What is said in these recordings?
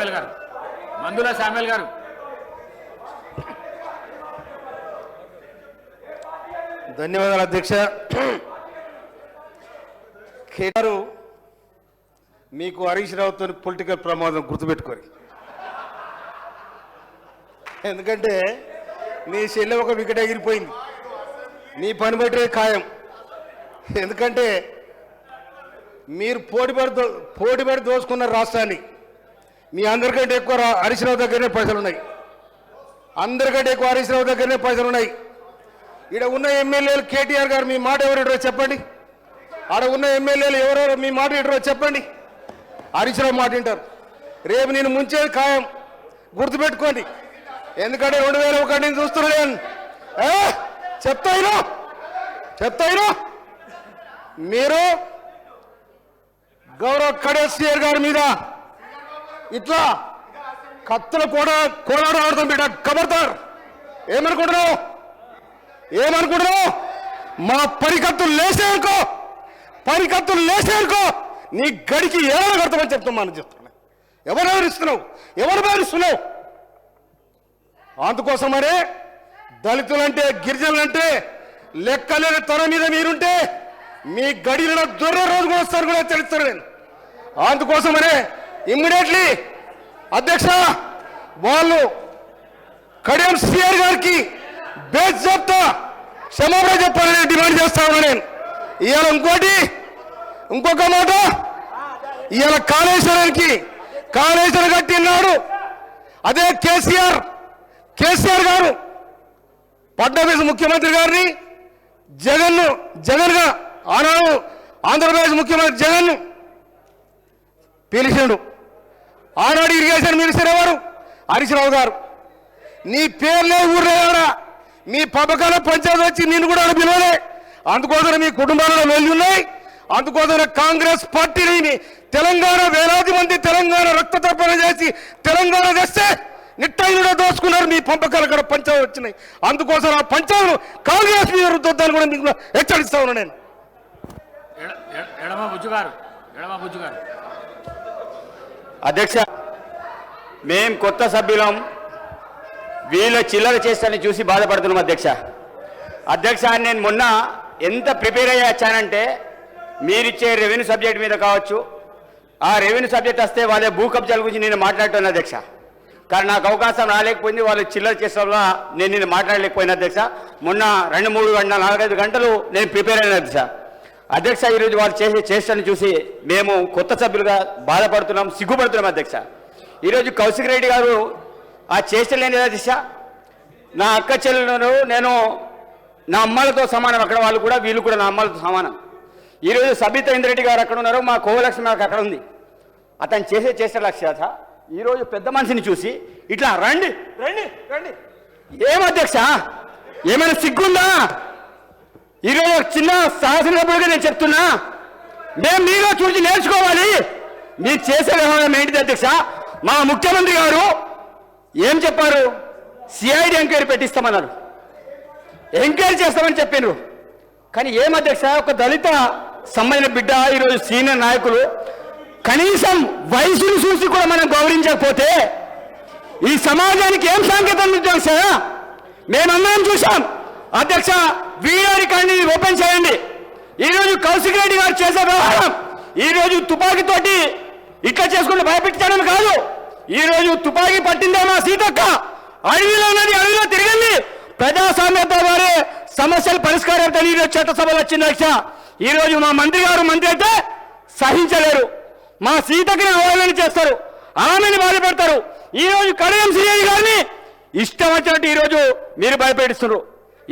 Samuel గారు, మందుల Samuel గారు. ధన్యవాదాలు అధ్యక్ష. కేటారు మీకు హరీష్ రావుతో పొలిటికల్ ప్రమాదం గుర్తుపెట్టుకోరు. ఎందుకంటే నీ చెల్లె ఒక వికెట్ ఎగిరిపోయింది, నీ పని బట్టే ఖాయం. ఎందుకంటే మీరు పోటీపడి దోచుకున్న రాష్ట్రాన్ని. మీ అందరికంటే ఎక్కువ హరీష్ రావు దగ్గరనే పైసలు ఉన్నాయి, అందరికంటే ఎక్కువ హరీష్ రావు దగ్గరనే పైసలు ఉన్నాయి. ఇక్కడ ఉన్న ఎమ్మెల్యేలు కేటీఆర్ గారు మీ మాట ఎవరు చెప్పండి, ఆడ ఉన్న ఎమ్మెల్యేలు ఎవరెవరు మీ మాట ఇటరో చెప్పండి. హరీష్ రావు మాట వింటారు. రేపు నేను ముంచేది ఖాయం, గుర్తుపెట్టుకోండి. ఎందుకంటే 2001 నుంచి చూస్తున్నాను. చెప్తాయినా మీరు గౌరవ కేసీఆర్ గారి మీద ఇట్లా కత్తులు కోలాడ ఆడుతాం బిడ్డ. కబర్తారు. ఏమనుకుంటున్నావు? మా పరికత్తులు లేసేనుకో నీ గడికి ఏమైనా కడతామని చెప్తామని చెప్తున్నా. ఎవరు బెదిరిస్తున్నావు? అందుకోసమనే దళితులంటే గిరిజనులంటే లెక్కలేని తన మీద మీరుంటే మీ గడిలో దొర్ర రోజు కూడా వస్తారు కూడా తెలుస్తారు. నేను అందుకోసమనే ఇమ్మీడియట్లీ అధ్యక్ష వాళ్ళు కడియం సిఆర్ గారికి బేజాబ్తా క్షమాపణ చెప్పాలని డిమాండ్ చేస్తా ఉన్నా నేను. ఇవాళ ఇంకొక మాట, ఇవాళ కాళేశ్వరం కట్టినాడు అదే కేసీఆర్ గారు ఫడ్నవీస్ ముఖ్యమంత్రి గారిని జగన్ గా ఆనాడు ఆంధ్రప్రదేశ్ ముఖ్యమంత్రి జగన్ పిలిచాడు. ఆనాడు ఇరిగేషన్ మినిస్టర్ ఎవరు? హరీష్ రావు గారు. నీ పేర్లే ఊర్లేడా, మీ పథకాల పంచాయతీ వచ్చి నిన్ను కూడా పిలవలే. అందుకోసం మీ కుటుంబాలలో వెళ్ళి ఉన్నాయి. అందుకోసం కాంగ్రెస్ పార్టీని తెలంగాణ వేలాది మంది తెలంగాణ రక్త తర్పణ చేసి తెలంగాణ తెస్తే నిట్టాయిలో దోచుకున్నారు. మీ పంపకాలు కూడా పంచాలు వచ్చినాయి. అందుకోసం ఆ పంచాలను కాంగ్రెస్ మీద రుద్దాన్ని కూడా మీకు హెచ్చరిస్తా ఉన్నా నేను. ఎడమ బుజ్జు గారు. అధ్యక్ష, మేం కొత్త సభ్యులం, వీళ్ళ చిల్లర చేస్తాన్ని చూసి బాధపడుతున్నాం అధ్యక్ష. నేను మొన్న ఎంత ప్రిపేర్ అయ్యి వచ్చానంటే మీరిచ్చే రెవెన్యూ సబ్జెక్ట్ మీద కావచ్చు, ఆ రెవెన్యూ సబ్జెక్ట్ వస్తే వాళ్ళ భూ కబ్జాల గురించి నేను మాట్లాడుతాను అధ్యక్ష. కానీ నాకు అవకాశం రాలేకపోయింది, వాళ్ళు చిల్లర చేసే వల్ల నేను మాట్లాడలేకపోయినా అధ్యక్ష. మొన్న 2, 3 గంటలు 4, 5 గంటలు నేను ప్రిపేర్ అయిన అధ్యక్ష. ఈరోజు వాళ్ళు చేసే చేష్టను చూసి మేము కొత్త సభ్యులుగా బాధపడుతున్నాం, సిగ్గుపడుతున్నాం అధ్యక్ష. ఈరోజు కౌశిక్ రెడ్డి గారు ఆ చేష్టలేని అధ్యక్ష. నా అక్క చెల్లెలను నేను నా అమ్మలతో సమానం, అక్కడ వాళ్ళు కూడా వీళ్ళు కూడా నా అమ్మలతో సమానం. ఈరోజు సబితా ఇంద్రెడ్డి గారు అక్కడ ఉన్నారు, మా కోవలక్ష్మి గారు అక్కడ ఉంది. అతను చేసే లక్ష్య ఈరోజు పెద్ద మనిషిని చూసి ఇట్లా రండి ఏమధ్యక్ష, ఏమైనా సిగ్గుందా? ఈరోజు చిన్న శాసనసభ్యుడిగా నేను చెప్తున్నా, మేము మీలో చూసి నేర్చుకోవాలి. మీరు చేసే వ్యవహారం ఏంటిది అధ్యక్ష? మా ముఖ్యమంత్రి గారు ఏం చెప్పారు? సిఐడి ఎంక్వైరీ పెట్టిస్తామన్నారు, ఎంక్వైరీ చేస్తామని చెప్పినారు. కానీ ఏం అధ్యక్ష, ఒక దళిత సంబంధించిన బిడ్డ ఈరోజు సీనియర్ నాయకులు కనీసం వయసును చూసి కూడా మనం గౌరవించకపోతే ఈ సమాజానికి ఏం సంకేతం అధ్యక్ష? మేమందరం చూసాం అధ్యక్ష. వీడియో రికార్డుని ఓపెన్ చేయండి. ఈరోజు కౌశిక్ రెడ్డి గారు చేసే వ్యవహారం ఈరోజు తుపాకీతోటి ఇట్లా చేసుకుంటూ భయపెట్టడం కాదు. ఈరోజు తుపాకీ పట్టిందే మా సీతక్క, అడవిలో ఉన్నది అడవిలో తిరగండి. ప్రజాస్వామ్యత వారే సమస్యల పరిష్కారం ఈరోజు చట్టసభలు వచ్చింది అధ్యక్ష. ఈరోజు మా మంత్రి అయితే సహించలేరు, మా సీతకి అవహేళన చేస్తారు, ఆమెను బాధపెడతారు. ఈరోజు కడియం సిఐ గారిని ఇష్టం వచ్చినట్టు ఈరోజు మీరు భయపెడుతున్నారు.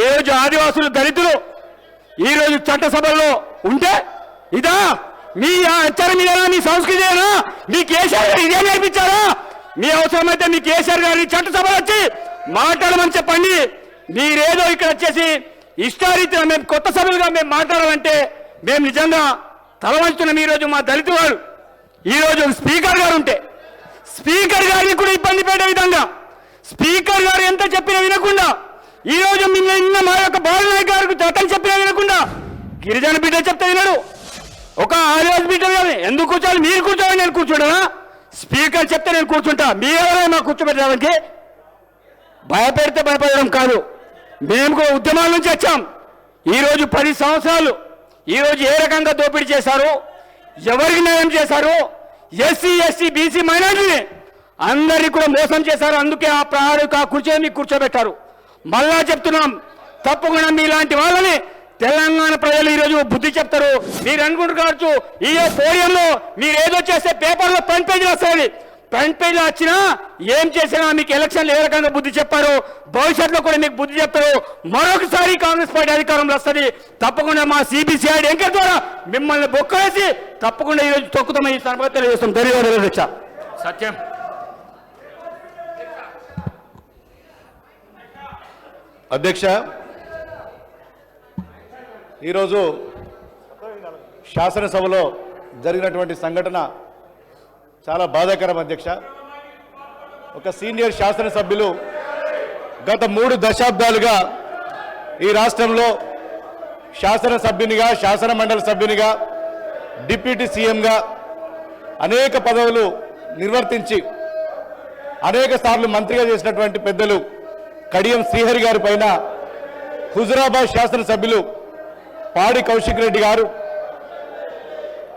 ఏ రోజు ఆదివాసులు దళితులు ఈరోజు చట్టసభల్లో ఉంటే ఇదా మీ ఆచారం, ఇదేనా మీ సంస్కృతి? అయినా మీ కేసీఆర్ గారు ఇదే నేర్పించారా? మీ అవసరమైతే మీ కేసీఆర్ గారిని చట్టసభలు వచ్చి మాట్లాడమని చెప్పండి. మీరేదో ఇక్కడ వచ్చేసి ఇష్టారీతిగా మేము కొత్త సభ్యులుగా మేము మాట్లాడాలంటే మేము నిజంగా తలవంచుతున్నాం. ఈరోజు మా దళిత వారు ఈరోజు స్పీకర్ గారు ఉంటే స్పీకర్ గారిని కూడా ఇబ్బంది పెట్టే విధంగా స్పీకర్ గారు ఎంత చెప్పినా వినకుండా ఈరోజు నిన్న మా యొక్క బాలనాయక్ గారికి చట్టం చెప్పినా వినకుండా గిరిజన బిడ్డ చెప్తే వినడు, ఒక ఆదివాసి బిడ్డ ఎందుకు కూర్చోవాలి? మీరు కూర్చోవాలి, నేను కూర్చోడనా? స్పీకర్ చెప్తే నేను కూర్చుంటా, మీరెవరైనా కూర్చోబెట్టడానికి? భయపెడితే భయపడడం కాదు, మేము కూడా ఉద్యమాల నుంచి వచ్చాం. ఈరోజు 10 సంవత్సరాలు ఈరోజు ఏ రకంగా దోపిడీ చేశారు, ఎవరికి న్యాయం చేశారు? ఎస్సీ ఎస్టీ బీసీ మైనారిటీని అందరినీ కూడా మోసం చేశారు. అందుకే ఆ ప్రాణిక కూర్చొని కూర్చోబెట్టారు. మళ్ళా చెప్తున్నాం, తప్పకుండా మీలాంటి వాళ్ళని తెలంగాణ ప్రజలు ఈరోజు బుద్ధి చెప్తారు. మీరు అనుకుంటున్నారు ఈ పోడియంలో మీరు ఏదో చేస్తే పేపర్లో ఫ్రంట్ పేజీలో వస్తుంది. ఫ్రంట్ పేజీలో వచ్చినా ఏం చేసినా మీకు ఎలక్షన్లు ఏ రకంగా బుద్ధి చెప్పారు, భవిష్యత్తులో కూడా మీకు బుద్ధి చెప్తారు. మరొకసారి కాంగ్రెస్ పార్టీ అధికారంలో వస్తుంది. తప్పకుండా మా సిబిసిఐడి ఎంకర్ ద్వారా మిమ్మల్ని బొక్కలేసి తప్పకుండా ఈరోజు తొక్కుతామని ఈ సందర్భంగా తెలియజేస్తాం. ధన్యవాదాలు అధ్యక్ష. సత్యం. అధ్యక్ష, ఈరోజు శాసనసభలో జరిగినటువంటి సంఘటన చాలా బాధాకరం అధ్యక్ష. ఒక సీనియర్ శాసనసభ్యులు గత 3 దశాబ్దాలుగా ఈ రాష్ట్రంలో శాసనసభ్యునిగా, శాసన మండలి సభ్యునిగా, డిప్యూటీ సీఎంగా అనేక పదవులు నిర్వర్తించి అనేక సార్లు మంత్రిగా చేసినటువంటి పెద్దలు కడియం శ్రీహరి గారి పైన హుజురాబాద్ శాసనసభ్యులు పాడి కౌశిక్ రెడ్డి గారు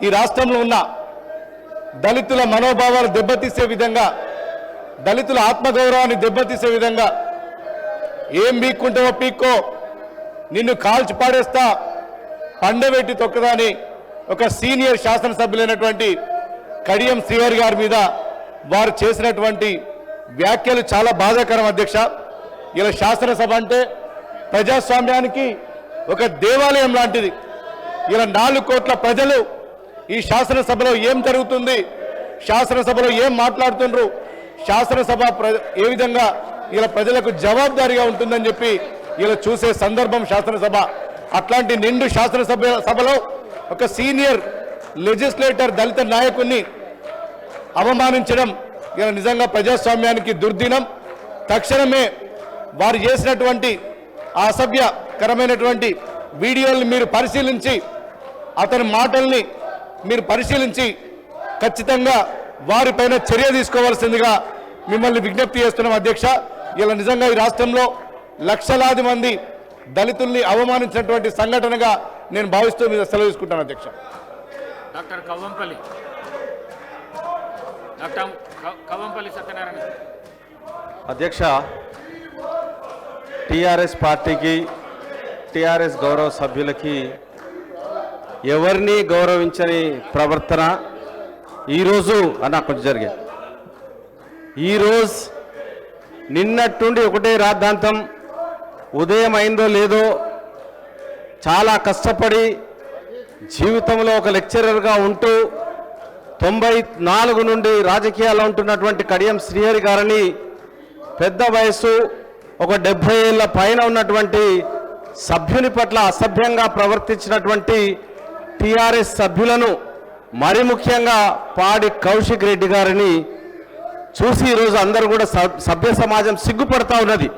ఈ రాష్ట్రంలో ఉన్న దళితుల మనోభావాలు దెబ్బతీసే విధంగా, దళితుల ఆత్మగౌరవాన్ని దెబ్బతీసే విధంగా, ఏం పీక్కుంటావో పీక్కో, నిన్ను కాల్చి పాడేస్తా, పండబెట్టి తొక్కదా అని ఒక సీనియర్ శాసనసభ్యులైనటువంటి కడియం శ్రీహరి గారి మీద వారు చేసినటువంటి వ్యాఖ్యలు చాలా బాధాకరం అధ్యక్ష. ఇలా శాసనసభ అంటే ప్రజాస్వామ్యానికి ఒక దేవాలయం లాంటిది. ఇలా 4 కోట్ల ప్రజలు ఈ శాసనసభలో ఏం జరుగుతుంది, శాసనసభలో ఏం మాట్లాడుతుండ్రు, శాసనసభ ఏ విధంగా ఇలా ప్రజలకు జవాబుదారీగా ఉంటుందని చెప్పి ఇలా చూసే సందర్భం శాసనసభ. అట్లాంటి నిండు సభలో ఒక సీనియర్ లెజిస్లేటర్ దళిత నాయకుడిని అవమానించడం ఇలా నిజంగా ప్రజాస్వామ్యానికి దుర్దినం. తక్షణమే వారు చేసినటువంటి ఆ అసభ్యకరమైనటువంటి వీడియోల్ని మీరు పరిశీలించి, అతని మాటల్ని మీరు పరిశీలించి ఖచ్చితంగా వారిపైన చర్య తీసుకోవాల్సిందిగా మిమ్మల్ని విజ్ఞప్తి చేస్తున్నాం అధ్యక్ష. ఇలా నిజంగా ఈ రాష్ట్రంలో లక్షలాది మంది దళితుల్ని అవమానించినటువంటి సంఘటనగా నేను భావిస్తూ మీద సెలవు తీసుకుంటాను అధ్యక్ష. డాక్టర్ కవ్వంపల్లి సత్యనారాయణ. అధ్యక్ష, టీఆర్ఎస్ పార్టీకి, టీఆర్ఎస్ గౌరవ సభ్యులకి ఎవరిని గౌరవించని ప్రవర్తన ఈరోజు అన్న కొంచెం జరిగింది. ఈరోజు నిన్నట్టుండి ఒకటే రాద్ధాంతం, ఉదయం అయిందో లేదో చాలా కష్టపడి జీవితంలో ఒక లెక్చరర్గా ఉంటూ 94 నుండి రాజకీయాల్లో ఉంటున్నటువంటి కడియం శ్రీహరి గారిని పెద్ద వయసు ఒక 70 ఏళ్ల పైన ఉన్నటువంటి సభ్యుని పట్ల అసభ్యంగా ప్రవర్తించినటువంటి టీఆర్ఎస్ సభ్యులను, మరి ముఖ్యంగా పాడి కౌశిక్ రెడ్డి గారిని చూసి ఈరోజు అందరూ కూడా సభ్య సమాజం సిగ్గుపడతా ఉన్నది.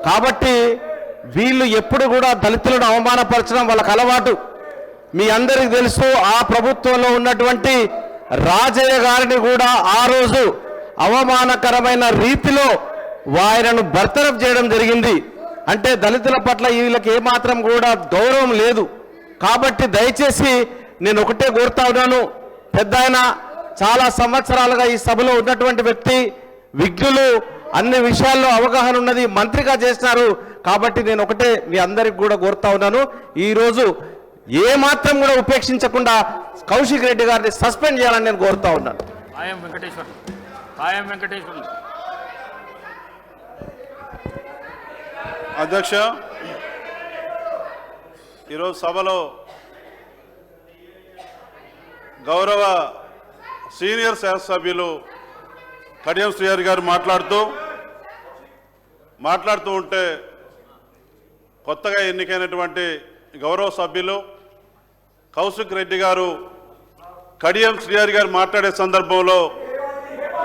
కాబట్టి వీళ్ళు ఎప్పుడు కూడా దళితులను అవమానపరచడం వాళ్ళకి అలవాటు. మీ అందరికీ తెలుసు, ఆ ప్రభుత్వంలో ఉన్నటువంటి రాజయ్య గారిని కూడా ఆ రోజు అవమానకరమైన రీతిలో ఆయనను బర్తరఫ్ చేయడం జరిగింది. అంటే దళితుల పట్ల వీళ్ళకి ఏమాత్రం కూడా గౌరవం లేదు. కాబట్టి దయచేసి నేను ఒకటే కోరుతా ఉన్నాను, పెద్ద ఆయన చాలా సంవత్సరాలుగా ఈ సభలో ఉన్నటువంటి వ్యక్తి, విజ్ఞులు, అన్ని విషయాల్లో అవగాహన ఉన్నది, మంత్రిగా చేసినారు. కాబట్టి నేను ఒకటే మీ అందరికి కూడా కోరుతా ఉన్నాను, ఈరోజు ఏమాత్రం కూడా ఉపేక్షించకుండా కౌశిక్ రెడ్డి గారిని సస్పెండ్ చేయాలని నేను కోరుతా ఉన్నాను. ఆయం వెంకటేశ్వర్. అధ్యక్ష, ఈరోజు సభలో గౌరవ సీనియర్ శాసనసభ్యులు కడియం శ్రీహరి గారు మాట్లాడుతూ ఉంటే కొత్తగా ఎన్నికైనటువంటి గౌరవ సభ్యులు కౌశిక్ రెడ్డి గారు కడియం శ్రీహరి గారు మాట్లాడే సందర్భంలో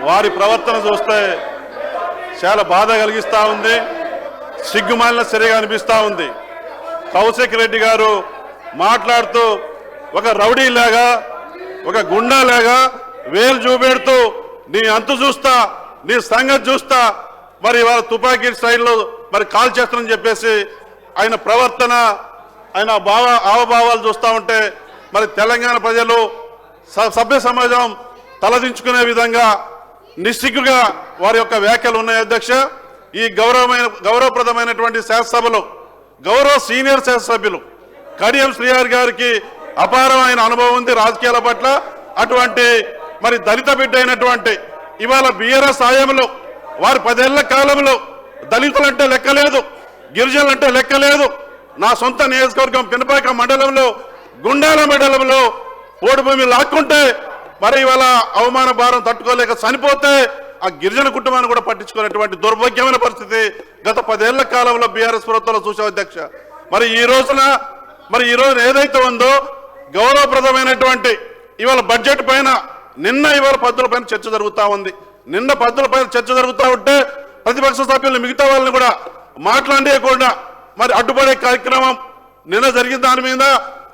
వారి ప్రవర్తన చూస్తే చాలా బాధ కలిగిస్తూ ఉంది, సిగ్గుమాలిన చర్యగా అనిపిస్తూ ఉంది. కౌశిక్ రెడ్డి గారు మాట్లాడుతూ ఒక రౌడీలాగా, ఒక గుండాలాగా వేలు చూపెడుతూ నీ అంతు చూస్తా, నీ సంగతి చూస్తా, మరి వాళ్ళ తుపాకీ స్టైల్లో మరి కాల్ చేస్తానని చెప్పేసి ఆయన ప్రవర్తన, ఆయన హావభావాలు చూస్తూ ఉంటే మరి తెలంగాణ ప్రజలు సభ్య సమాజం తలదించుకునే విధంగా నిస్సిగ్గుగా వారి యొక్క వ్యాఖ్యలు ఉన్నాయి. అధ్యక్ష, ఈ గౌరవప్రదమైనటువంటి శాసనసభలో గౌరవ సీనియర్ శాసనసభ్యులు కడియం శ్రీహరి గారికి అపారమైన అనుభవం ఉంది రాజకీయాల పట్ల. అటువంటి మరి దళిత బిడ్డ అయినటువంటి ఇవాళ బీఆర్ఎస్ హయాంలో వారి 10 ఏళ్ల కాలంలో దళితులంటే లెక్కలేదు, గిరిజనులంటే లెక్కలేదు. నా సొంత నియోజకవర్గం పినపాక మండలంలో గుండాల మండలంలో ఓటు భూమి లాక్కుంటే మరి ఇవాళ అవమాన భారం తట్టుకోలేక చనిపోతే ఆ గిరిజన కుటుంబాన్ని కూడా పట్టించుకునేటువంటి దౌర్భాగ్యమైన పరిస్థితి గత 10 ఏళ్ల కాలంలో బీఆర్ఎస్ ప్రభుత్వంలో చూసాం. అధ్యక్ష, మరి ఈ రోజున ఏదైతే ఉందో గౌరవప్రదమైనటువంటి ఇవాళ బడ్జెట్ పైన ఇవాళ పద్దుల పైన చర్చ జరుగుతూ ఉంది. పద్దుల పైన చర్చ జరుగుతూ ఉంటే ప్రతిపక్ష సభ్యులు మిగతా వాళ్ళని కూడా మాట్లాడేయకుండా మరి అడ్డుపడే కార్యక్రమం నిన్న జరిగిన దాని మీద,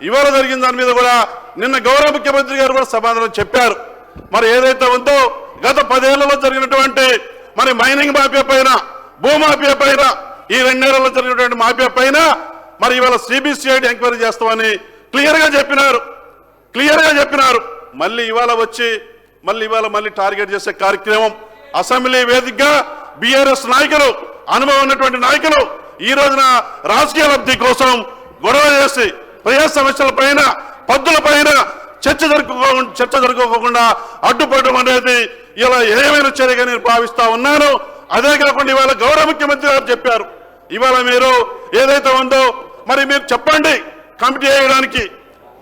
ఇవాళ జరిగిన దాని మీద కూడా నిన్న గౌరవ ముఖ్యమంత్రి గారు కూడా సమాధానం చెప్పారు. మరి ఏదైతే ఉందో గత 10 ఏళ్లలో జరిగినటువంటి మరి మైనింగ్ మాఫియా పైన, భూమాఫియా పైన, ఈ 2 ఏళ్లలో జరిగినటువంటి మాఫియా పైన మరి ఇవాళ సిబిసిఐడి ఎంక్వైరీ చేస్తామని క్లియర్గా చెప్పినారు. మళ్ళీ ఇవాళ వచ్చి మళ్ళీ టార్గెట్ చేసే కార్యక్రమం అసెంబ్లీ వేదికగా బీఆర్ఎస్ నాయకులు, అనుభవం ఉన్నటువంటి నాయకులు ఈ రోజున రాజకీయ లబ్ధి కోసం గొడవ చేసి ప్రజా సమస్యల పైన, పద్దుల పైన చర్చ జరుపుకోకుండా అడ్డుపడడం అనేది ఇలా ఏమైనా చర్యగా నేను భావిస్తా ఉన్నాను. అదే కాకుండా ఇవాళ గౌరవ ముఖ్యమంత్రి గారు చెప్పారు, ఇవాళ మీరు ఏదైతే ఉందో మరి మీరు చెప్పండి కమిటీ వేయడానికి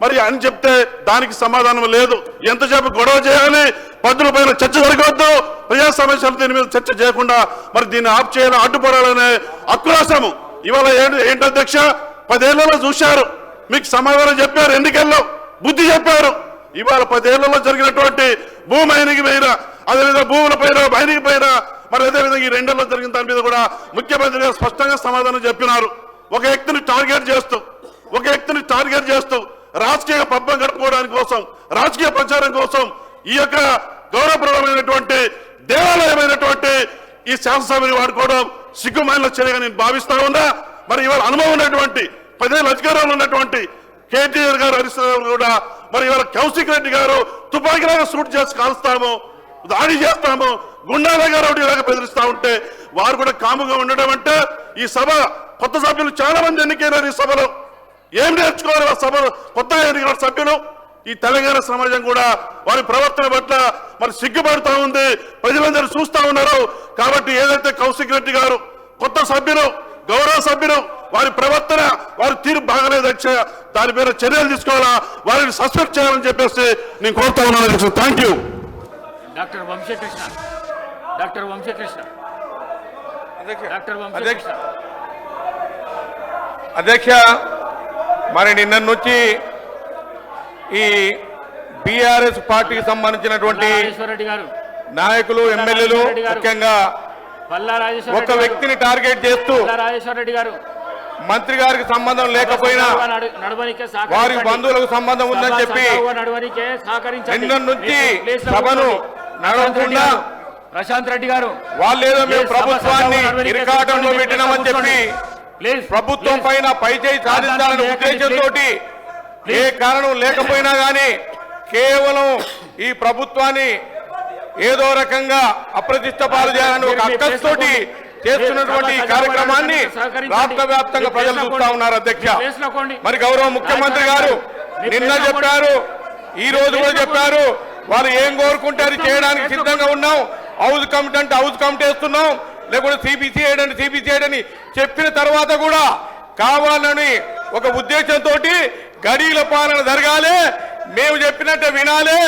మరి అని చెప్తే దానికి సమాధానం లేదు. ఎంతసేపు గొడవ చేయాలి, పద్దుల పైన చర్చ జరగవద్దు, ప్రజా సమస్యలు దీని మీద చర్చ చేయకుండా మరి దీన్ని ఆఫ్ చేయాలి, అడ్డుపడాలనే ఆక్రోశము ఇవాళ ఏంటి అధ్యక్ష? 10 ఏళ్లలో చూశారు, మీకు సమాధానం చెప్పారు, ఎన్నికల్లో బుద్ధి చెప్పారు. ఇవాళ 10 ఏళ్లలో జరిగినటువంటి భూ మైనింగ్ పైన, అదేవిధంగా భూముల పైన, మైనింగ్ పైన, మరి అదేవిధంగా ఈ 2 ఏళ్లలో జరిగిన దాని మీద కూడా ముఖ్యమంత్రి గారు స్పష్టంగా సమాధానం చెప్పినారు. ఒక వ్యక్తిని టార్గెట్ చేస్తూ రాజకీయ పబ్బం గడుపుకోవడానికి కోసం, రాజకీయ ప్రచారం కోసం ఈ యొక్క గౌరవప్రదమైనటువంటి దేవాలయమైనటువంటి ఈ శాసనసభని వాడుకోవడం సిగ్గుమాలిన చర్యగా నేను భావిస్తా ఉన్నా. మరి ఇవాళ అనుభవం ఉన్నటువంటి 10 ఏళ్ళ అధికారంలో ఉన్నటువంటి కేటీఆర్ గారు, హరీష్ రావు కూడా మరి ఇవాళ కౌశిక్ రెడ్డి గారు తుపాకీలాగా షూట్ చేసి కాల్స్తాము, దాడి చేస్తాము, గుండాలాగా రౌడీలాగా బెదిరిస్తా ఉంటే వారు కూడా కాముగా ఉండడం అంటే ఈ సభ కొత్త సభ్యులు చాలా మంది ఎన్నికైనారు. ఈ సభలో ఏం నేర్చుకోవాలి ఆ సభలో కొత్తగా ఎన్నికల సభ్యులు? ఈ తెలంగాణ సమాజం కూడా వారి ప్రవర్తన పట్ల మరి సిగ్గుపడుతూ ఉంది, ప్రజలందరూ చూస్తూ ఉన్నారు. కాబట్టి ఏదైతే కౌశిక్ రెడ్డి గారు కొత్త సభ్యులు, గౌరవ సభ్యులు, వారి ప్రవర్తన, వారి తీరు బాగలేదు అధ్యక్ష, దాని మీద చర్యలు తీసుకోవాలా, వారిని సస్పెండ్ చేయాలని చెప్పేసి నేను కోరుతా ఉన్నాను అధ్యక్ష. Thank you. డాక్టర్ వంశీకృష్ణ. అధ్యక్ష, మరి నిన్న నుంచి ఈ బీఆర్ఎస్ పార్టీకి సంబంధించినటువంటి నాయకులు, ఎమ్మెల్యేలు ముఖ్యంగా ఒక వ్యక్తిని టార్గెట్ చేస్తూ మంత్రి గారికి సంబంధం లేకపోయినా వారి బంధువులకు సంబంధం ఉందని చెప్పి నిన్న నుంచి సభను నడవకుండా ప్రశాంత్ రెడ్డి గారు వాళ్ళేదో మేము ప్రభుత్వాన్ని ఇరకాటంలో పెట్టినామని చెప్పి ప్రభుత్వం పైన పైచేయి సాధించాలనే ఉద్దేశంతో ఏ కారణం లేకపోయినా కానీ కేవలం ఈ ప్రభుత్వాన్ని ఏదో రకంగా అప్రతిష్ట పాలు చేయాలని ఒక అక్కస్తోటి చేస్తున్నటువంటి కార్యక్రమాన్ని రాష్ట్ర వ్యాప్తంగా ప్రజలు చూస్తా ఉన్నారు అధ్యక్ష. మరి గౌరవ ముఖ్యమంత్రి గారు నిన్న చెప్పారు, ఈ రోజు కూడా చెప్పారు, వారు ఏం కోరుకుంటే అది చేయడానికి సిద్ధంగా ఉన్నాం, హౌస్ కమిటీ అంటే హౌస్ కమిటీ వేస్తున్నాం, లేకుంటే సిబిసిఐడి అంటే సిబిసిఐడి అని చెప్పిన తర్వాత కూడా కావాలని ఒక ఉద్దేశంతో గడీల పాలన జరగాలి, మేము చెప్పినట్టే వినాలి.